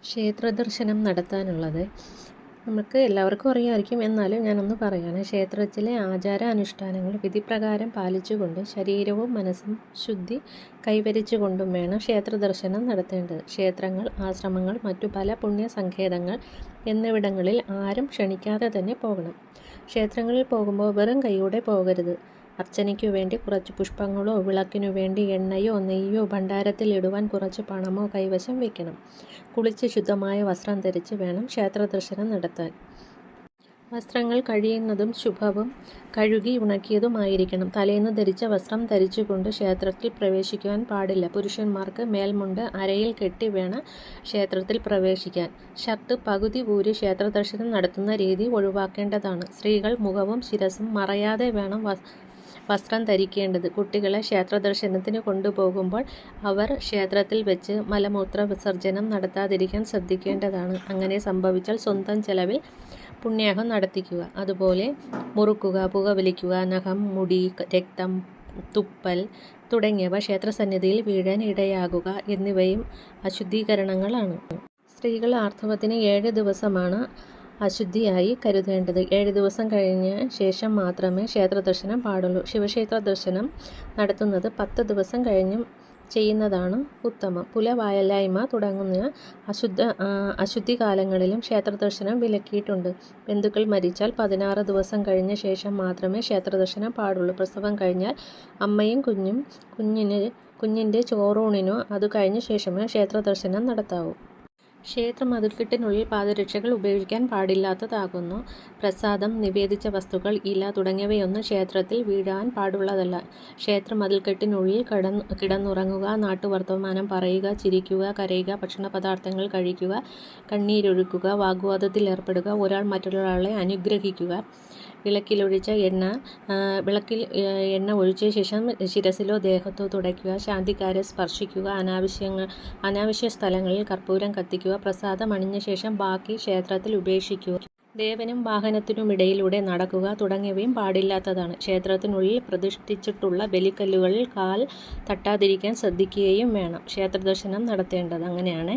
ക്ഷേത്രദർശനം നടത്താനുള്ളത് നമുക്ക് എല്ലാവർക്കും അറിയാമായിരിക്കും. എന്നാലും ഞാനൊന്ന് പറയുകയാണ്. ക്ഷേത്രത്തിലെ ആചാരാനുഷ്ഠാനങ്ങൾ വിധിപ്രകാരം പാലിച്ചുകൊണ്ട് ശരീരവും മനസ്സും ശുദ്ധി കൈവരിച്ചുകൊണ്ടും വേണം ക്ഷേത്രദർശനം നടത്തേണ്ടത്. ക്ഷേത്രങ്ങൾ, ആശ്രമങ്ങൾ, മറ്റു പല പുണ്യസങ്കേതങ്ങൾ എന്നിവിടങ്ങളിൽ ആരും ക്ഷണിക്കാതെ തന്നെ പോകണം. ക്ഷേത്രങ്ങളിൽ പോകുമ്പോൾ വെറും കൈയോടെ പോകരുത്. അർച്ചനയ്ക്കു വേണ്ടി കുറച്ച് പുഷ്പങ്ങളോ വിളക്കിനു വേണ്ടി എണ്ണയോ നെയ്യോ ഭണ്ഡാരത്തിൽ ഇടുവാൻ കുറച്ച് പണമോ കൈവശം വയ്ക്കണം. കുളിച്ച് ശുദ്ധമായ വസ്ത്രം ധരിച്ച് വേണം ക്ഷേത്രദർശനം നടത്താൻ. വസ്ത്രങ്ങൾ കഴിയുന്നതും ശുഭവും കഴുകി ഉണക്കിയതുമായിരിക്കണം. തലേന്ന് ധരിച്ച വസ്ത്രം ധരിച്ചുകൊണ്ട് ക്ഷേത്രത്തിൽ പ്രവേശിക്കുവാൻ പാടില്ല. പുരുഷന്മാർക്ക് മേൽമുണ്ട് അരയിൽ കെട്ടി വേണം ക്ഷേത്രത്തിൽ പ്രവേശിക്കാൻ. ഷർട്ട് പകുതി ഊരി ക്ഷേത്രദർശനം നടത്തുന്ന രീതി ഒഴിവാക്കേണ്ടതാണ്. സ്ത്രീകൾ മുഖവും ശിരസും മറയാതെ വേണം വസ്ത്രം ധരിക്കേണ്ടത്. കുട്ടികളെ ക്ഷേത്രദർശനത്തിന് കൊണ്ടുപോകുമ്പോൾ അവർ ക്ഷേത്രത്തിൽ വെച്ച് മലമൂത്ര വിസർജനം നടത്താതിരിക്കാൻ ശ്രദ്ധിക്കേണ്ടതാണ്. അങ്ങനെ സംഭവിച്ചാൽ സ്വന്തം ചെലവിൽ പുണ്യാഹം നടത്തിക്കുക. അതുപോലെ മുറുക്കുക, പുകവലിക്കുക, നഖം, മുടി, രക്തം, തുപ്പൽ തുടങ്ങിയവ ക്ഷേത്രസന്നിധിയിൽ വീഴാൻ ഇടയാകുക എന്നിവയും അശുദ്ധീകരണങ്ങളാണ്. സ്ത്രീകൾ ആർത്തവത്തിന് 7 ദിവസമാണ് അശുദ്ധിയായി കരുതേണ്ടത്. 7 ദിവസം കഴിഞ്ഞ ശേഷം മാത്രമേ ക്ഷേത്രദർശനം പാടുള്ളൂ. ശിവക്ഷേത്ര ദർശനം നടത്തുന്നത് 10 ദിവസം കഴിഞ്ഞും ചെയ്യുന്നതാണ് ഉത്തമം. പുലവായല്ലായ്മ തുടങ്ങുന്ന അശുദ്ധികാലങ്ങളിലും ക്ഷേത്രദർശനം വിലക്കിയിട്ടുണ്ട്. ബന്ധുക്കൾ മരിച്ചാൽ 16 ദിവസം കഴിഞ്ഞ ശേഷം മാത്രമേ ക്ഷേത്രദർശനം പാടുള്ളൂ. പ്രസവം കഴിഞ്ഞാൽ അമ്മയും കുഞ്ഞും കുഞ്ഞിൻ്റെ ചോറൂണിനോ അത് കഴിഞ്ഞ ശേഷമേ ക്ഷേത്രദർശനം നടത്താവൂ. ക്ഷേത്ര മതിൽക്കെട്ടിനുള്ളിൽ പാദരക്ഷകൾ ഉപയോഗിക്കാൻ പാടില്ലാത്തതാകുന്നു. പ്രസാദം, നിവേദിച്ച വസ്തുക്കൾ, ഇല തുടങ്ങിയവയൊന്നും ക്ഷേത്രത്തിൽ വീഴാൻ പാടുള്ളതല്ല. ക്ഷേത്ര മതിൽക്കെട്ടിനുള്ളിൽ കിടന്നുറങ്ങുക, നാട്ടുവർത്തമാനം പറയുക, ചിരിക്കുക, കരയുക, ഭക്ഷണപദാർത്ഥങ്ങൾ കഴിക്കുക, കണ്ണീരൊഴുക്കുക, വാഗ്വാദത്തിൽ ഏർപ്പെടുക, ഒരാൾ മറ്റൊരാളെ അനുഗ്രഹിക്കുക, വിളക്കിൽ എണ്ണ ഒഴിച്ച ശേഷം ശിരസിലോ ദേഹത്തോ തുടയ്ക്കുക, ശാന്തിക്കാരെ സ്പർശിക്കുക, അനാവശ്യ സ്ഥലങ്ങളിൽ കർപ്പൂരം കത്തിക്കുക, പ്രസാദം അണിഞ്ഞ ശേഷം ബാക്കി ക്ഷേത്രത്തിൽ ഉപേക്ഷിക്കുക, ദേവനും വാഹനത്തിനുമിടയിലൂടെ നടക്കുക തുടങ്ങിയവയും പാടില്ലാത്തതാണ്. ക്ഷേത്രത്തിനുള്ളിൽ പ്രതിഷ്ഠിച്ചിട്ടുള്ള ബലിക്കല്ലുകളിൽ കാൽ തട്ടാതിരിക്കാൻ ശ്രദ്ധിക്കുകയും വേണം. ക്ഷേത്രദർശനം നടത്തേണ്ടത് അങ്ങനെയാണ്.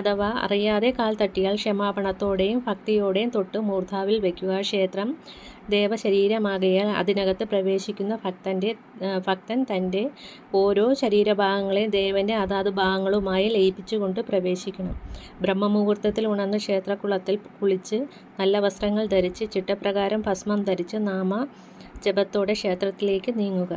അഥവാ അറിയാതെ കാൽ തട്ടിയാൽ ക്ഷമാപണത്തോടെയും ഭക്തിയോടെയും തൊട്ട് മൂർധാവിൽ വയ്ക്കുക. ക്ഷേത്രം ദേവശരീരമാകയാൽ അതിനകത്ത് പ്രവേശിക്കുന്ന ഭക്തൻ തൻ്റെ ഓരോ ശരീരഭാഗങ്ങളെയും ദേവൻ്റെ അതാത് ഭാഗങ്ങളുമായി ലയിപ്പിച്ചുകൊണ്ട് പ്രവേശിക്കണം. ബ്രഹ്മമുഹൂർത്തത്തിൽ ഉണർന്ന് ക്ഷേത്രകുളത്തിൽ കുളിച്ച് നല്ല വസ്ത്രങ്ങൾ ധരിച്ച് ചിട്ടപ്രകാരം ഭസ്മം ധരിച്ച് നാമ ജപത്തോടെ ക്ഷേത്രത്തിലേക്ക് നീങ്ങുക.